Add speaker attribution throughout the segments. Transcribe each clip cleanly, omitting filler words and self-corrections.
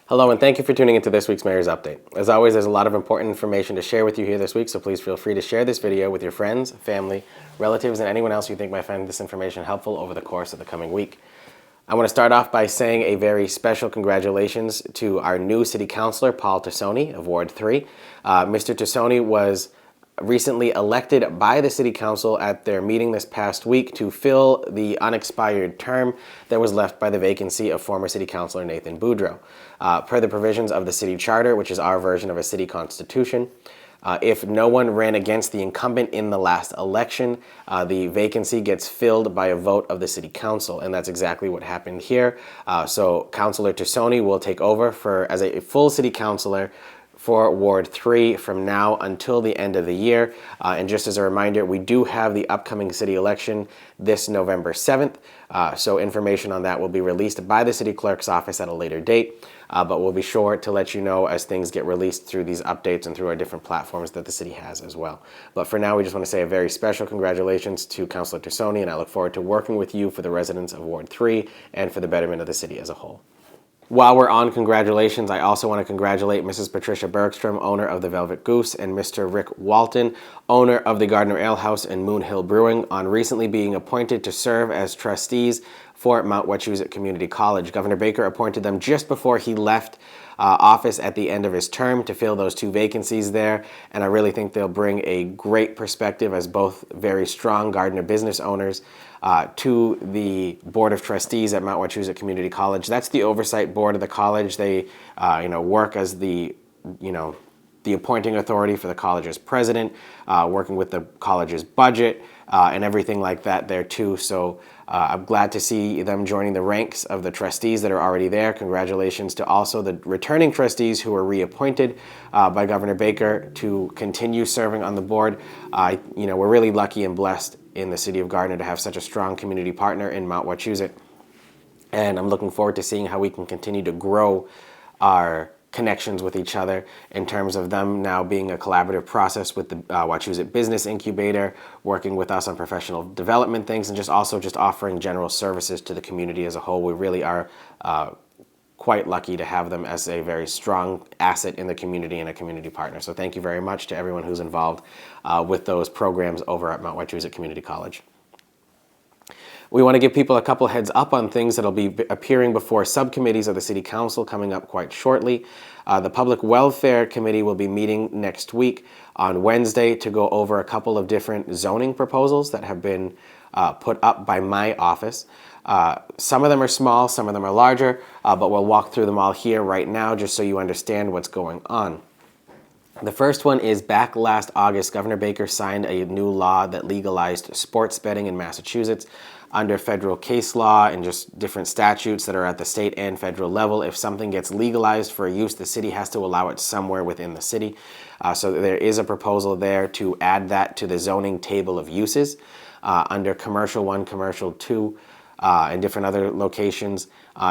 Speaker 1: Hello, and thank you for tuning into this week's Mayor's Update. As always, there's a lot of important information to share with you here this week, so please feel free to share this video with your friends, family, relatives, and anyone else you think might find this information helpful over the course of the coming week. I want to start off by saying a very special congratulations to our new City Councilor, Paul Tassoni of Ward 3. Mr. Tassoni was recently elected by the City Council at their meeting this past week to fill the unexpired term that was left by the vacancy of former City Councilor Nathan Boudreau. Per the provisions of the City Charter, which is our version of a city constitution, if no one ran against the incumbent in the last election, the vacancy gets filled by a vote of the City Council, and that's exactly what happened here. So Councilor Tassoni will take over as a full City Councilor for Ward 3 from now until the end of the year. And just as a reminder, we do have the upcoming city election this November 7th. So information on that will be released by the city clerk's office at a later date. But we'll be sure to let you know as things get released through these updates and through our different platforms that the city has as well. But for now, we just want to say a very special congratulations to Councilor Tassoni, and I look forward to working with you for the residents of Ward 3 and for the betterment of the city as a whole. While we're on congratulations, I also want to congratulate Mrs. Patricia Bergstrom, owner of the Velvet Goose, and Mr. Rick Walton, owner of the Gardner Ale House and Moon Hill Brewing, on recently being appointed to serve as trustees for Mount Wachusett Community College. Governor Baker appointed them just before he left office at the end of his term to fill those two vacancies there, and I really think they'll bring a great perspective as both very strong Gardner business owners to the Board of Trustees at Mount Wachusett Community College. That's the oversight board of the college. They work as the appointing authority for the college's president, working with the college's budget and everything like that there too. So I'm glad to see them joining the ranks of the trustees that are already there. Congratulations to also the returning trustees who were reappointed by Governor Baker to continue serving on the board. We're really lucky and blessed in the city of Gardner to have such a strong community partner in Mount Wachusett. And I'm looking forward to seeing how we can continue to grow our connections with each other in terms of them now being a collaborative process with the Wachusett Business Incubator, working with us on professional development things, and just offering general services to the community as a whole. We really are quite lucky to have them as a very strong asset in the community and a community partner. So thank you very much to everyone who's involved with those programs over at Mount Wachusett Community College. We want to give people a couple heads up on things that'll be appearing before subcommittees of the City Council coming up quite shortly. The Public Welfare Committee will be meeting next week on Wednesday to go over a couple of different zoning proposals that have been put up by my office. Some of them are small, some of them are larger, but we'll walk through them all here right now just so you understand what's going on. The first one is back last August, Governor Baker signed a new law that legalized sports betting in Massachusetts. Under federal case law and just different statutes that are at the state and federal level, if something gets legalized for use, the city has to allow it somewhere within the city. So there is a proposal there to add that to the zoning table of uses under Commercial 1, Commercial 2, and different other locations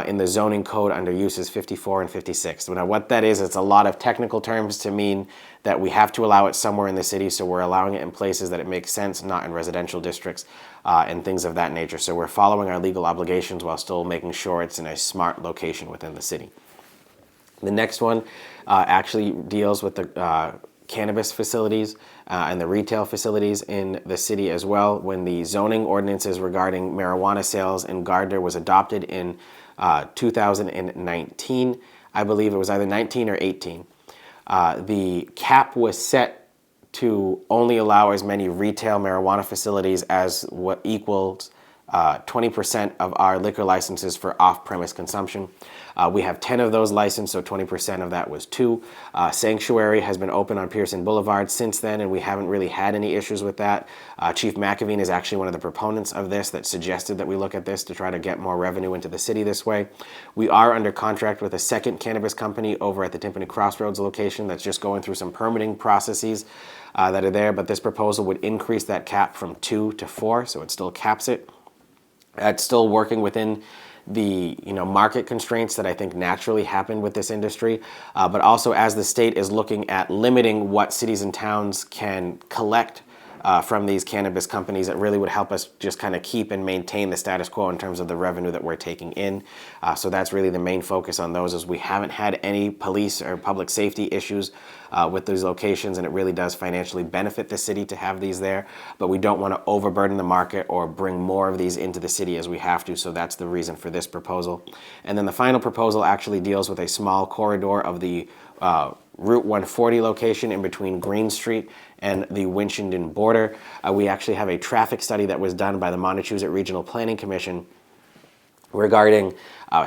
Speaker 1: in the zoning code under uses 54 and 56. Now what that is, it's a lot of technical terms to mean that we have to allow it somewhere in the city, so we're allowing it in places that it makes sense, not in residential districts and things of that nature. So we're following our legal obligations while still making sure it's in a smart location within the city. The next one actually deals with the cannabis facilities and the retail facilities in the city as well. When the zoning ordinances regarding marijuana sales in Gardner was adopted in 2019, I believe it was either 19 or 18, the cap was set to only allow as many retail marijuana facilities as what equals 20% of our liquor licenses for off-premise consumption. We have 10 of those licensed, so 20% of that was 2. Sanctuary has been open on Pearson Boulevard since then, and we haven't really had any issues with that. Chief McAveen is actually one of the proponents of this that suggested that we look at this to try to get more revenue into the city this way. We are under contract with a second cannabis company over at the Timpani Crossroads location that's just going through some permitting processes that are there, but this proposal would increase that cap from 2 to 4, so it still caps it. It's still working within the market constraints that I think naturally happen with this industry, but also as the state is looking at limiting what cities and towns can collect from these cannabis companies that really would help us just kind of keep and maintain the status quo in terms of the revenue that we're taking in. So that's really the main focus on those, is we haven't had any police or public safety issues with these locations, and it really does financially benefit the city to have these there, but we don't want to overburden the market or bring more of these into the city as we have to, so that's the reason for this proposal. And then the final proposal actually deals with a small corridor of the Route 140 location in between Green Street and the Winchendon border. We actually have a traffic study that was done by the Montechusett Regional Planning Commission regarding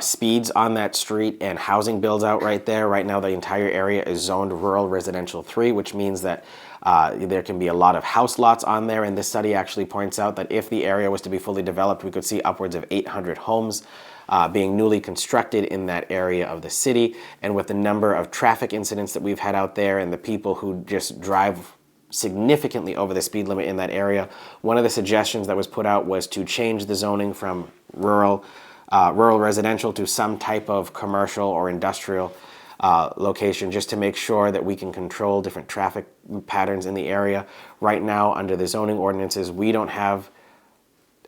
Speaker 1: speeds on that street and housing builds out right there. Right now the entire area is zoned rural residential 3, which means that there can be a lot of house lots on there, and this study actually points out that if the area was to be fully developed, we could see upwards of 800 homes being newly constructed in that area of the city. And with the number of traffic incidents that we've had out there and the people who just drive significantly over the speed limit in that area, one of the suggestions that was put out was to change the zoning from rural residential to some type of commercial or industrial location, just to make sure that we can control different traffic patterns in the area. Right now, under the zoning ordinances, we don't have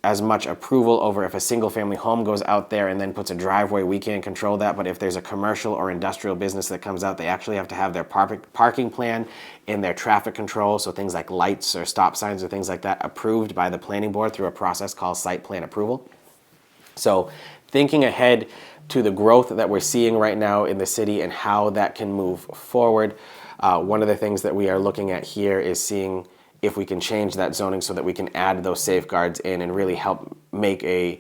Speaker 1: as much approval over if a single family home goes out there and then puts a driveway. We can't control that, but if there's a commercial or industrial business that comes out, they actually have to have their parking plan and their traffic control, so things like lights or stop signs or things like that, approved by the planning board through a process called site plan approval. So thinking ahead to the growth that we're seeing right now in the city and how that can move forward, one of the things that we are looking at here is seeing if we can change that zoning so that we can add those safeguards in and really help make a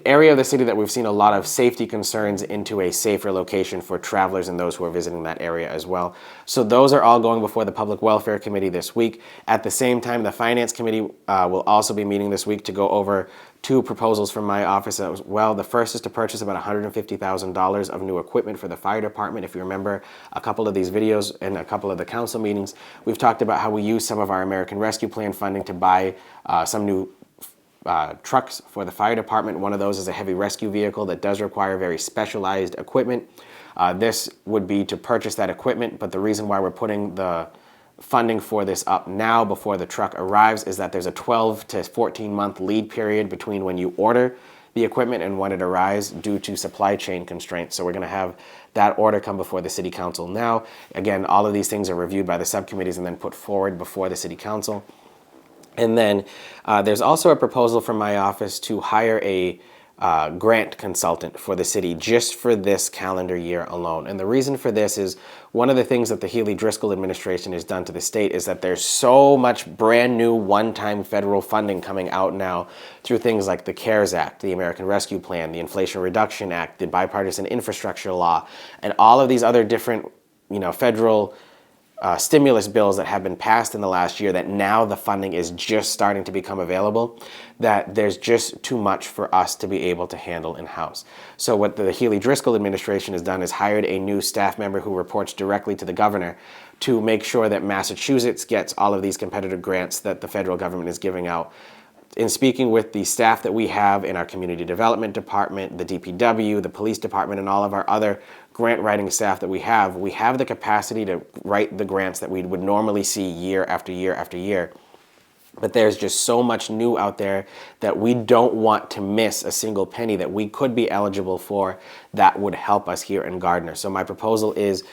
Speaker 1: area of the city that we've seen a lot of safety concerns into a safer location for travelers and those who are visiting that area as well. So those are all going before the Public Welfare Committee this week. At the same time, the Finance Committee will also be meeting this week to go over 2 proposals from my office as well. The first is to purchase about $150,000 of new equipment for the fire department. If you remember a couple of these videos and a couple of the council meetings, we've talked about how we use some of our American Rescue Plan funding to buy some new trucks for the fire department. One of those is a heavy rescue vehicle that does require very specialized equipment. This would be to purchase that equipment, but the reason why we're putting the funding for this up now before the truck arrives is that there's a 12 to 14 month lead period between when you order the equipment and when it arrives due to supply chain constraints. So we're going to have that order come before the city council now. Again, all of these things are reviewed by the subcommittees and then put forward before the city council. And then there's also a proposal from my office to hire a grant consultant for the city just for this calendar year alone. And the reason for this is one of the things that the Healy-Driscoll administration has done to the state is that there's so much brand new one-time federal funding coming out now through things like the CARES Act, the American Rescue Plan, the Inflation Reduction Act, the Bipartisan Infrastructure Law, and all of these other different, federal stimulus bills that have been passed in the last year, that now the funding is just starting to become available, that there's just too much for us to be able to handle in-house. So what the Healy-Driscoll administration has done is hired a new staff member who reports directly to the governor to make sure that Massachusetts gets all of these competitive grants that the federal government is giving out. In speaking with the staff that we have in our community development department, the DPW, the police department, and all of our other grant writing staff that we have the capacity to write the grants that we would normally see year after year after year. But there's just so much new out there that we don't want to miss a single penny that we could be eligible for that would help us here in Gardner. So my proposal is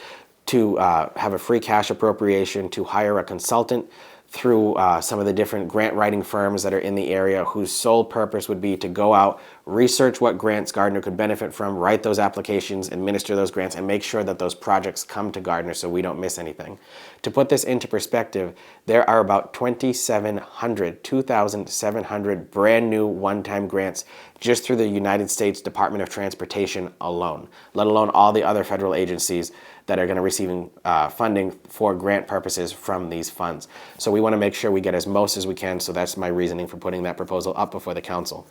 Speaker 1: to have a free cash appropriation to hire a consultant through some of the different grant writing firms that are in the area, whose sole purpose would be to go out, research what grants Gardner could benefit from, write those applications, administer those grants, and make sure that those projects come to Gardner so we don't miss anything. To put this into perspective, there are about 2,700 brand new one-time grants just through the United States Department of Transportation alone, let alone all the other federal agencies that are going to receive funding for grant purposes from these funds. So we want to make sure we get as most as we can, so that's my reasoning for putting that proposal up before the council.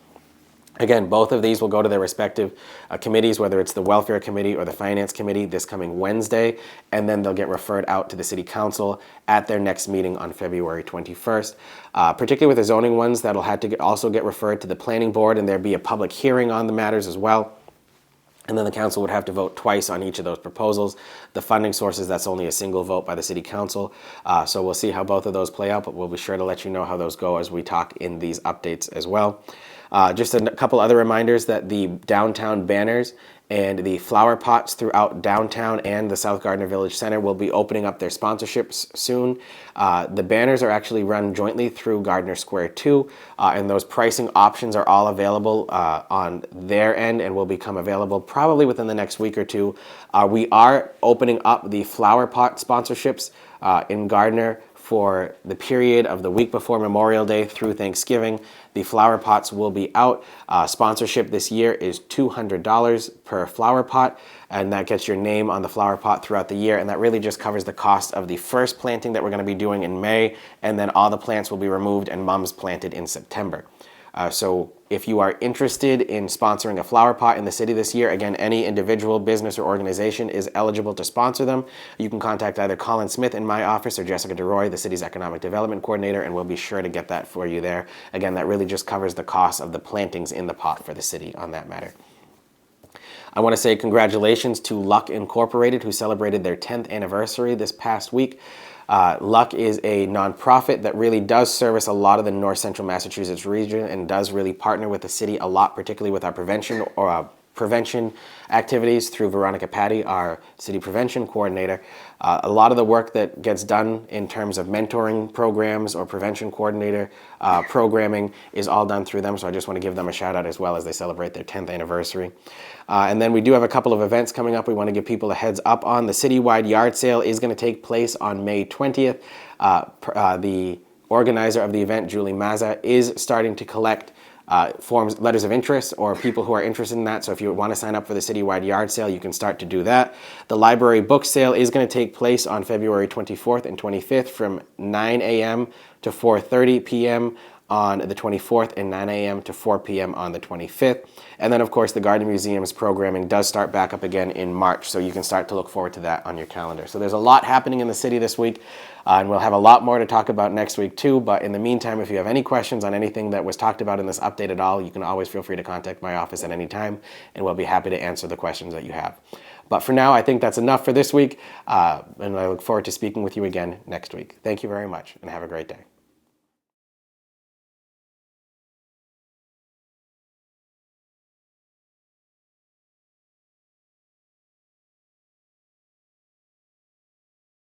Speaker 1: Again, both of these will go to their respective committees, whether it's the Welfare Committee or the Finance Committee, this coming Wednesday, and then they'll get referred out to the City Council at their next meeting on February 21st. Particularly with the zoning ones, that'll have to also get referred to the Planning Board, and there'll be a public hearing on the matters as well. And then the council would have to vote twice on each of those proposals. The funding sources, that's only a single vote by the city council. So we'll see how both of those play out, but we'll be sure to let you know how those go as we talk in these updates as well. Just a couple other reminders that the downtown banners and the flower pots throughout downtown and the South Gardner Village Center will be opening up their sponsorships soon. The banners are actually run jointly through Gardner Square 2, and those pricing options are all available on their end and will become available probably within the next week or two. We are opening up the flower pot sponsorships in Gardner for the period of the week before Memorial Day through Thanksgiving. The flower pots will be out. Sponsorship this year is $200 per flower pot, and that gets your name on the flower pot throughout the year, and that really just covers the cost of the first planting that we're going to be doing in May, and then all the plants will be removed and mums planted in September. So if you are interested in sponsoring a flower pot in the city this year, again, any individual, business, or organization is eligible to sponsor them. You can contact either Colin Smith in my office or Jessica DeRoy, the city's economic development coordinator, and we'll be sure to get that for you there. Again, that really just covers the cost of the plantings in the pot for the city on that matter. I want to say congratulations to Luck Incorporated, who celebrated their 10th anniversary this past week. Luck is a nonprofit that really does service a lot of the north central Massachusetts region and does really partner with the city a lot, particularly with our prevention activities through Veronica Patty, our city prevention coordinator. A lot of the work that gets done in terms of mentoring programs or prevention coordinator programming is all done through them, so I just want to give them a shout out as well as they celebrate their 10th anniversary. And then we do have a couple of events coming up we want to give people a heads up on. The citywide yard sale is going to take place on May 20th. The organizer of the event, Julie Mazza, is starting to collect forms, letters of interest, or people who are interested in that. So if you want to sign up for the citywide yard sale, you can start to do that. The library book sale is going to take place on February 24th and 25th from 9 a.m. to 4:30 p.m. on the 24th and 9 a.m. to 4 p.m. on the 25th. And then, of course, the Gardner Museum's programming does start back up again in March, so you can start to look forward to that on your calendar. So there's a lot happening in the city this week, and we'll have a lot more to talk about next week too. But in the meantime, if you have any questions on anything that was talked about in this update at all, you can always feel free to contact my office at any time, and we'll be happy to answer the questions that you have. But for now, I think that's enough for this week, and I look forward to speaking with you again next week. Thank you very much, and have a great day.